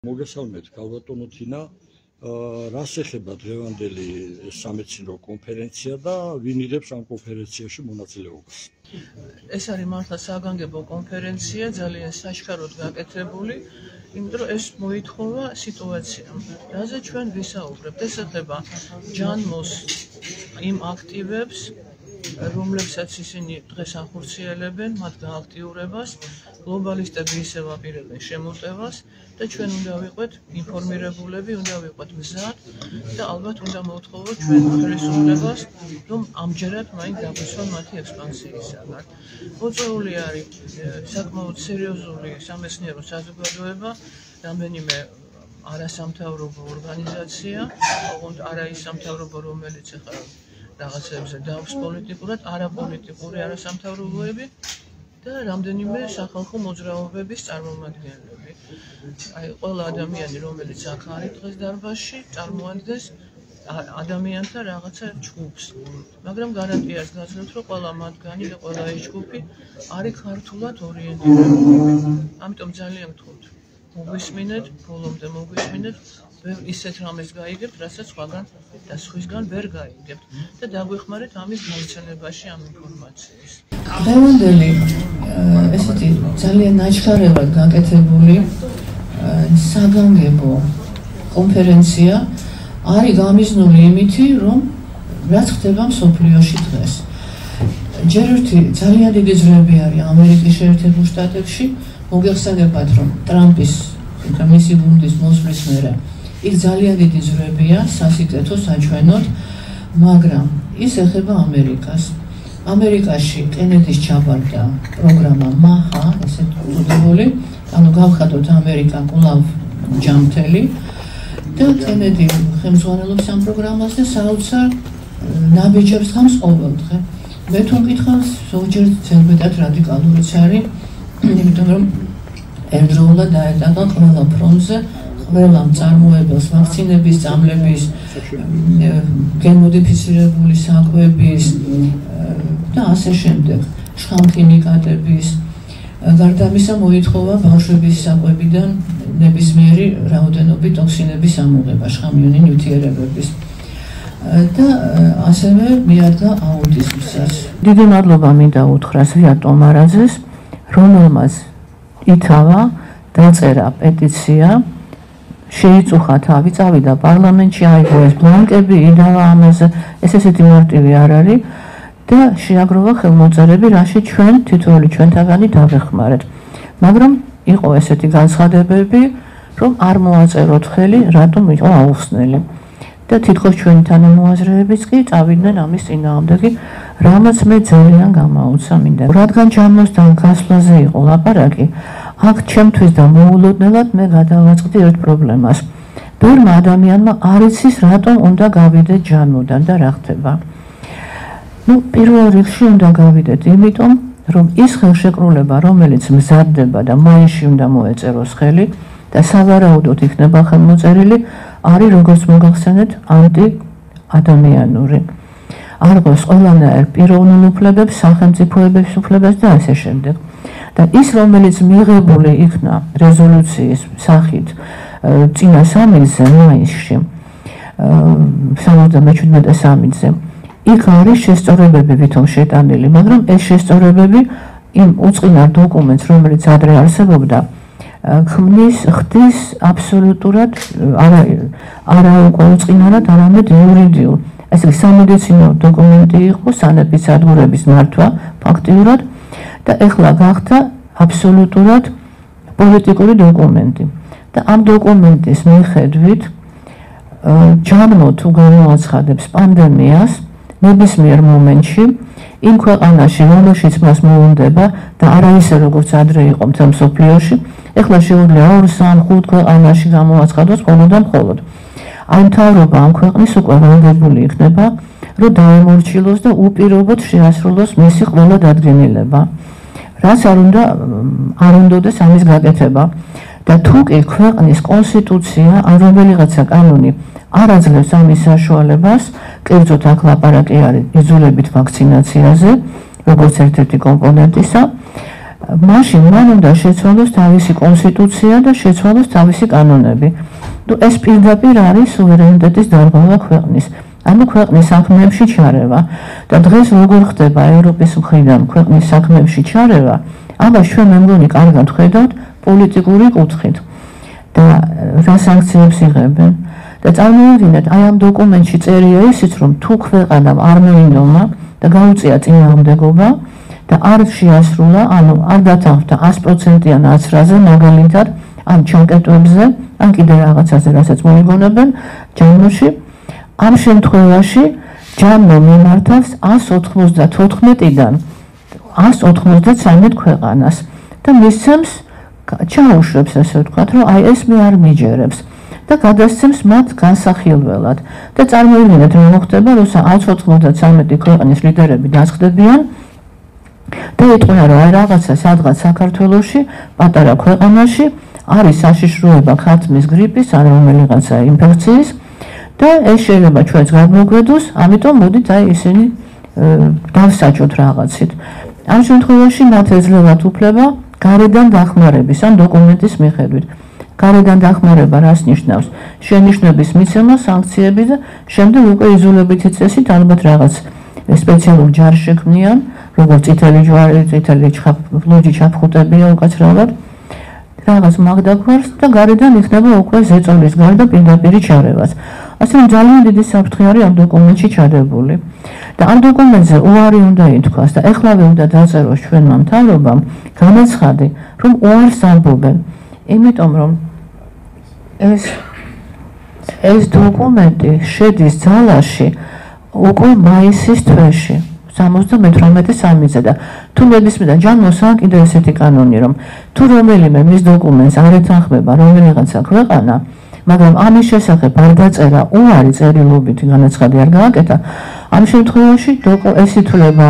მოგესალმებით, გალბატონო თინა, რას ეხება დღევანდელი სამეცნიერო კონფერენცია და ვინ იღებს ამ კონფერენციაში მონაწილეობას? ეს არის მართლა საგანგებო კონფერენცია, ძალიან საშქაროდ გაკეთებული, იმიტომ რომ ეს მოითხოვა სიტუაციამ. რაზე ჩვენ ვისაუბრებთ? ეს ეხება ჯანმოს იმ აქტივებს, რომლებსაც ისინი დღეს ახორციელებენ, მათ გააქტიურებას, გლობალისტები ისევ აპირებენ შემოტევას და ჩვენ უნდა ვიყოთ ინფორმირებულები, უნდა ვიყოთ მზად და ალბათ უნდა მოვთხოვოთ ჩვენ ხელისუფლებას, რომ ამჯერად მაინც დაგვისვან მათი ექსპანსიისაგან. მოწვეული არის საკმაოდ სერიოზული სამეცნიერო საზოგადოება, რამდენიმე არასამთავრობო ორგანიზაცია, ოღონდ არა ის სამთავრობო, რომელიც ახლა რაღაცებზე დავს პოლიტიკურად, არაპოლიტიკური არასამთავრობოები და რამდენიმე სახალხო მოძრაობების წარმომადგენლები. აი, ყველა ადამიანი, რომელიც აქ არის დღეს დარბაზში, წარმოადგენს ადამიანთა რაღაცა ჯგუფს. მაგრამ გარანტიას გაძლევთ, რომ ყველა მათგანი და ყველა ეს ჯგუფი არის ქართულად ორიენტირებული. ამიტომ ძალიან გთხოვთ, მოგვისმინეთ, ბოლომდე მოგვისმინეთ, ისეთ რამეს გაიგებთ, რასაც სხვაგან და სხვისგან ვერ გაიგებთ და დაგვეხმარეთ ამის გავრცელებაში ამ ინფორმაციის. დღევანდელი ესეთი ძალიან ნაჩქარევად გაკეთებული საგანგებო კონფერენცია არის გამიზნული იმითი, რომ რაც ხდება მსოფლიოში დღეს. ჯერ ერთი ძალიან დიდი ძრები არის ამერიკის შეერთებულ შტატებში, მოგეხსენებათ, რომ ტრამპის და მისი გუნდის მოსვლის მერე იქ ძალიან დიდი ძრებია სასიტეთო საჩვენოდ, მაგრამ ის ეხება ამერიკას. ამერიკაში კენედის ჩაბარდა პროგრამა მაჰა, ესეთ უწოდებული, ანუ გავხადოთ ამერიკა კვლავ ჯამთელი და კენედი ხელმძღვანელობს ამ პროგრამას და საოცარ ნაბიჯებს ხამს ყოველდღე. მე თუ მკითხავს, ზოგჯერ ძელბედად რადიკალურიც არის, იმიტომ რომ ერთდროულად დაეტანა ყველა ფრონტზე, ყველა მწარმოებელს, ვაქცინების, წამლების, გენმოდიფიცირებული საკვების და ასე შემდეგ, შხამქიმიკატების. გარდა ამისა მოითხოვა ბავშვების საკვებიდან ნებისმიერი რაოდენობით ტოქსინების ამოღება, შხამიანი ნივთიერებების. და ასევე მიადგა აუტიზმსაც. დიდი მადლობა მინდა უთხრა ზვია ტომარაძეს, რომელმაც ითავა, დაწერა პეტიცია, შეიწუხა თავი, წავიდა პარლამენტში, აიღო ეს ბლანკები, იდავა ამაზე, ეს ესეთი მარტივი არ არის და შეაგროვა ხელმოწერები, რაში ჩვენ თითოეული ჩვენთაგანი დავეხმარეთ. მაგრამ იყო ესეთი განცხადებები, რომ არ მოაწეროთ ხელი, რატომ იყო აუხსნელი. და თითქოს ჩვენი თანამოაზრეებიც კი წავიდნენ ამის წინააღმდეგი, რამაც მე ძალიან გამაუცა მინდა. რადგან ჯანმოსთან გასვლაზე იყო ლაპარაკი, აქ ჩემთვის და მოულოდნელად მე გადავაწყდი ერთ პრობლემას. ბევრმა ადამიანმა არ იცის, რატომ უნდა გავიდეთ ჯანმოდან და რა ხდება. პირველ რიგში უნდა გავიდეთ, იმიტომ რომ ის ხელშეკრულება, რომელიც მზადდება და მაისში უნდა მოეწეროს ხელი და სავარაუდოდ იქნება ხელმოწერილი, არის როგორც მოგახსენეთ ანტი-ადამიანური. არღოს ყველანაირ პიროვნულ უფლებებს, სახელმწიფოების უფლებას და ასე შემდეგ. და ის, რომელიც მიღებული იქნა რეზოლუციის სახით წინა სამინზე მაისში, 77 სამინზე, იქ არის შესწორებები ვითომ შეტანილი, მაგრამ ეს შესწორებები იმ უწყინარ დოკუმენტს, რომელიც ადრე არსებობდა, ხდის აბსოლუტურად არა უკვე უწყინარად, არამედ იურიდიულ. ეს სამედიცინო დოკუმენტი იყო, სანეპისადგურების მართვა ფაქტიურად და ეხლა გახდა აბსოლუტურად პოლიტიკური დოკუმენტი. და ამ დოკუმენტის მიხედვით ჯანმო თუ გამოაცხადებს პანდემიას ნებისმიერ მომენტში იმ ქვეყანაში, რომელშიც მას მოუნდება და არა ისე როგორც ადრე იყო მთელ მსოფლიოში, ეხლა შეუძლია 2-3-5 ქვეყანაში გამოაცხადოს მხოლოდ და მხოლოდ. აი მთავრობა ამ ქვეყნის უკვე ვალდებული იქნება, რომ დაემორჩილოს და უპირობოდ შეასრულოს მისი ყველა დადგენილება. რაც არ უნდადეს ამის გაკეთება. და თუ კი ქვეყნის კონსტიტუცია ან რომელიღაცა კანონი არ აძლევს ამის საშუალებას, კერძოდ აქ ლაპარაკი არის იზოლებით ვაქცინაციაზე, როგორც ერთ-ერთი კომპონენტისა, მაშინ მან უნდა შეცვალოს თავისი კონსტიტუცია და შეცვალოს თავისი კანონები. ეს პირდაპირ არის სუვერენიტეტის დარღვევა ქვეყნის. ანუ ქვეყნის საქმეებში ჩარევა და დღეს როგორ ხდება ევროპის მხრიდან ქვეყნის საქმეებში ჩარევა, ამას ჩვენ მე მგონი კარგად ხედავთ პოლიტიკური კუთხით და რა სანქციებს იღებენ და წარმოვიდგინეთ, აი ამ დოკუმენტში წერია ისიც, რომ თუ ქვეყანამ არ მოინდომა და გაუწია წინააღმდეგობა და არ შეასრულა, ანუ არ დათანხმდა 100%-იან აცრაზე, მაგალითად, ან ჩანკეტვებზე, ან კიდე რაღაცაზე, რასაც მოიგონებენ ჯამოში, ამ შემთხვევაში ჯამო მიმართავს 194-დან 193 ქვეყანას და მისცემს, ჩაუშვებს, ასე ვთქვათ, რომ აი ეს მე არ მიჯერებს და გადასცემს მათ განსახილველად. და წარმოვიდგინეთ, რა მოხდება, როცა 193 ქვეყნის ლიდერები დასხდებიან და ეტყვიან, რომ აი რაღაცა სადღაც საქართველოში, პატარა ქვეყანაში არის საშიშროება ქათმის გრიპის ან რომელიღაცა ინფექციის და ეს შეიძლება ჩვენს გადმოგვედოს, ამიტომ მოდით აი ისინი დავსაჯოთ რაღაცით. ამ შემთხვევაში მათ ეძლევათ უფლება გარედან დახმარების ან დოკუმენტის მიხედვით. გარედან დახმარება რას ნიშნავს? შენიშვნების მიცემა, სანქციები და შემდეგ უკვე იზოლებითი წესით ალბათ რაღაც სპეციალურ ჯარს შექმნიან, როგორც წითელი ჯვარი, წითელი ლოჯი ჩაფხუტებია უკაცრავად. რაღაც მაგდაგვარს და გარედან იქნება უკვე ზეწოლის გარდა პირდაპირი ჩარევაც. ასე რომ ძალიან დიდი საფრთხე არის ამ დოკუმენტში ჩადებული. და ამ დოკუმენტზე უარი უნდა ითქვას და ეხლავე უნდა დაწეროს ჩვენმა მთავრობამ განაცხადი, რომ უარს ამბობენ. იმიტომ რომ ეს დოკუმენტი შედის ძალაში უკვე მაისის თვეში 78-3-ზე და თუ ნებისმიერ ჯამოსა კიდე ესეთი კანონი, რომ თუ რომელიმე მის დოკუმენტს არ ეთანხმება რომელიღაცა ქვეყანა, მაგრამ ამის შესახებ არ დაწერა უარი წერილობითი განაცხადი არ გააკეთა, ამ შემთხვევაში ეს ითვლება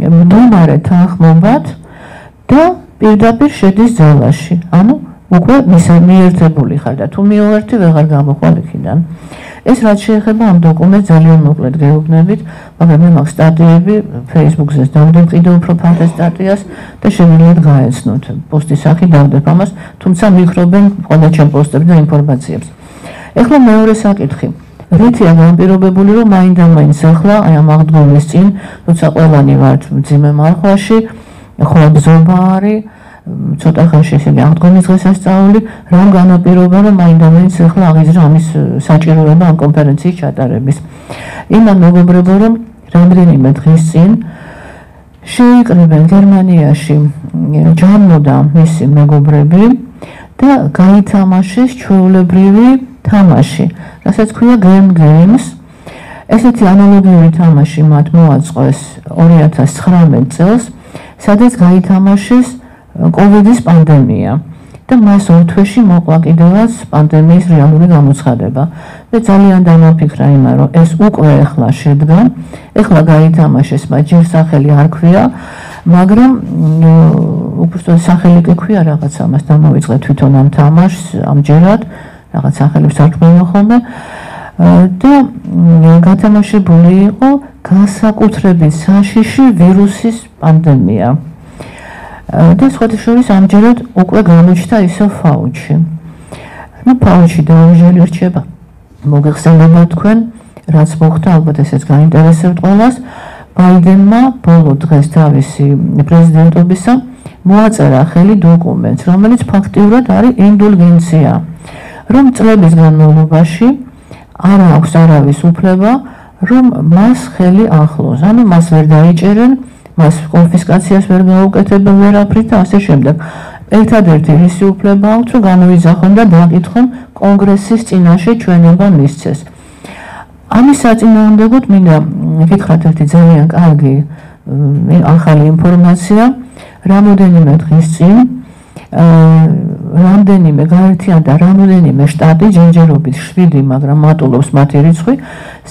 მდგომარე თანხმობად და პირდაპირ შედის ძალაში. ანუ უკვე მიერთებული ხარ და თუ მიუერთი ვეღარ გამოხვალ იქიდან. ეს რაც შეეხება ამ დოკუმენტს ძალიან მოკლედ გეუბნებით, მაგრამ მე მაქვს სტატიები Facebook-ზე, დავდებ კიდევ უფრო ფანტას სტატიას და შეგიძლიათ გაეცნოთ. პოსტის სახით დავდებ ამას, თუმცა მიხრობენ ყველა ჩემ პოსტებს და ინფორმაციებს. ეხლა მეორე საკითხი. რითია განპირობებული, რომ მაინდა-მაინც ახლა აი ამ აღდგომის წინ, როცა ყველანი ვართ მძიმე მარხვაში, ხოლო ბრძოლა არის, ცოტა ხანში ისინი აღდგომის დღესასწაული, რამ განაპირობა, რომ მაინდა-მაინც ახლა აღიძრა ამის საჭიროება ამ კონფერენციის ჩატარების. იმან მეგობრებო, რომ რამდენიმე დღის წინ შეიკრიბნენ გერმანიაში ჯამო და მისი მეგობრები და გაითამაშეს ჩვეულებრივი თამაში, რასაც ქვია Game Games. ესეთი ანალოგიური თამაში მათ მოაწყეს 2019 წელს, სადაც გაითამაშეს COVID-ის პანდემია და მას ორ თვეში მოყვა კიდევაც პანდემიის რეალური გამოცხადება. მე ძალიან დამაფიქრა იმან, რომ ეს უკვე ახლა შედგა, ახლა გაითამაშეს, მაგრამ ჯერ სახელი არ ქვია, მაგრამ უბრალოდ სახელი კი ქვია რაღაც ამას დამოვიწყე თვითონ ამ თამაშს, ამჯერად რაღაც სახელებს არ თქვენო ხოლმე და გათამაშებული იყო განსაკუთრებით საშიში ვირუსის პანდემია. და სხვათა შორის ამჯერად უკვე გამოჩნდა ისო ფაუჩი. ფაუჩი დაუჟელი რჩება. მოგეხსენება თქვენ, რაც მოხდა, ალბათ ესეც გაინტერესებთ ყველას. ბაიდენმა ბოლო დღეს თავისი პრეზიდენტობისა მოაწერა ხელი დოკუმენტს, რომელიც ფაქტიურად არის ინდულგენცია, რომ წლების განმავლობაში არ აქვს არავის უფლება, რომ მას ხელი ახლოს, ანუ მას ვერ დაიჭერენ, მას კონფისკაციას ვერ გაუკეთებენ ვერაფრით და ასე შემდეგ. ერთადერთი რისი უფლება აქვს, რომ განუიძახონ და დააკითხონ კონგრესის წინაშე ჩვენება მისცეს. ამის საწინააღმდეგოდ მინდა ვითხრათ ერთი ძალიან კარგი ახალი ინფორმაცია. რამოდენიმე დღის წინ რამდენიმე გაერთიანდა რამდენიმე შტატი, ჯერჯერობით 7, მაგრამ მატულობს მათი რიცხვი,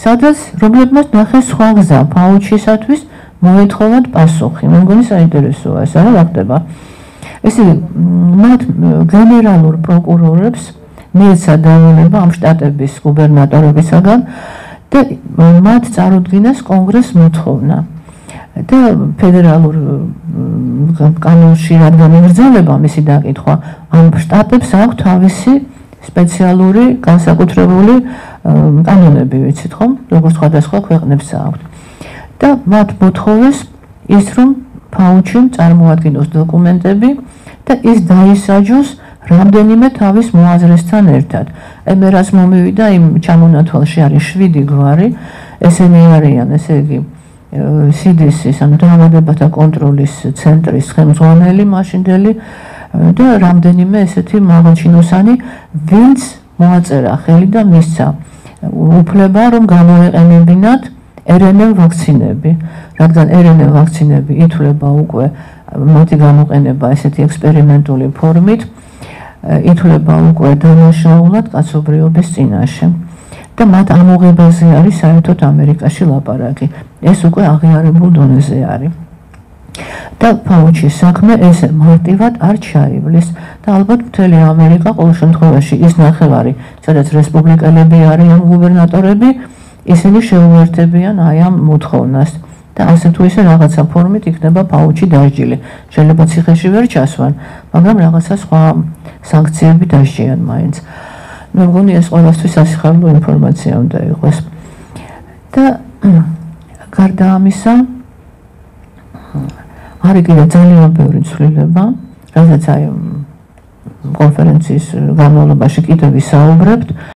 სადაც რომლებმაც ნახეს სხვა გზა ფაუჩისათვის მოეთხოვათ პასუხი. მე მგონი საინტერესოა ეს რა ხდება. ესე მათ გენერალურ პროკურორებს მიეცა დავალება ამ შტატების გუბერნატორებისაგან და მათ წარუდგინეს კონგრესს მოთხოვნა. და ფედერალურ კანონში რადგან იგრძელება მისი დაკითხვა, ამ შტატებს აქვს თავისი სპეციალური განსაკუთრებული კანონები, ვიცით ხომ, როგორც სხვადასხვა ქვეყნებს აქვს. და მათ მოთხოვეს ის, რომ ფაუჩიმ წარმოადგინოს დოკუმენტები და ის დაისაჯოს რამდენიმე თავის მოაზრესთან ერთად. მე რაც მომივიდა იმ ჩამონათვალში არის 7 გვარი, ესენი არიან, ესე იგი CDC-ის, ანუ დაავადებათა კონტროლის ცენტრის ხელმძღვანელი მაშინდელი და რამდენიმე ესეთი მაღალჩინოსანი, ვინც მოაწერა ხელი და მისცა უფლება, რომ გამოეყენებინათ RNA ვაქცინები, რადგან RNA ვაქცინები ითვლება უკვე მათი გამოყენება ესეთი ექსპერიმენტული ფორმით, ითვლება უკვე დანაშაულად კაცობრიობის წინაშე. და მათ ამოღებაზე არის საერთოდ ამერიკაში ლაპარაკი. ეს უკვე აღიარებულ დონეზე არის. და ფაუჩის საქმე ესე მარტივად არ ჩაივლის და ალბათ მთელი ამერიკა ყოველ შემთხვევაში ის ნახევარი, სადაც რესპუბლიკელები არიან გუბერნატორები, ისინი შეუერთებიან აი ამ მოთხოვნას და ასე თუ ისე რაღაცა ფორმით იქნება ფაუჩი დასჯილი. შეიძლება ციხეში ვერ ჩასვან, მაგრამ რაღაცა სხვა სანქციები დასჯიან მაინც. მე მგონი ეს ყველასთვის ასიხარულო ინფორმაცია უნდა იყოს. და გარდა ამისა არის კიდევ ძალიან ბევრი ცვლილება, რასაც აი კონფერენციის განმავლობაში კიდევ ვისაუბრებთ.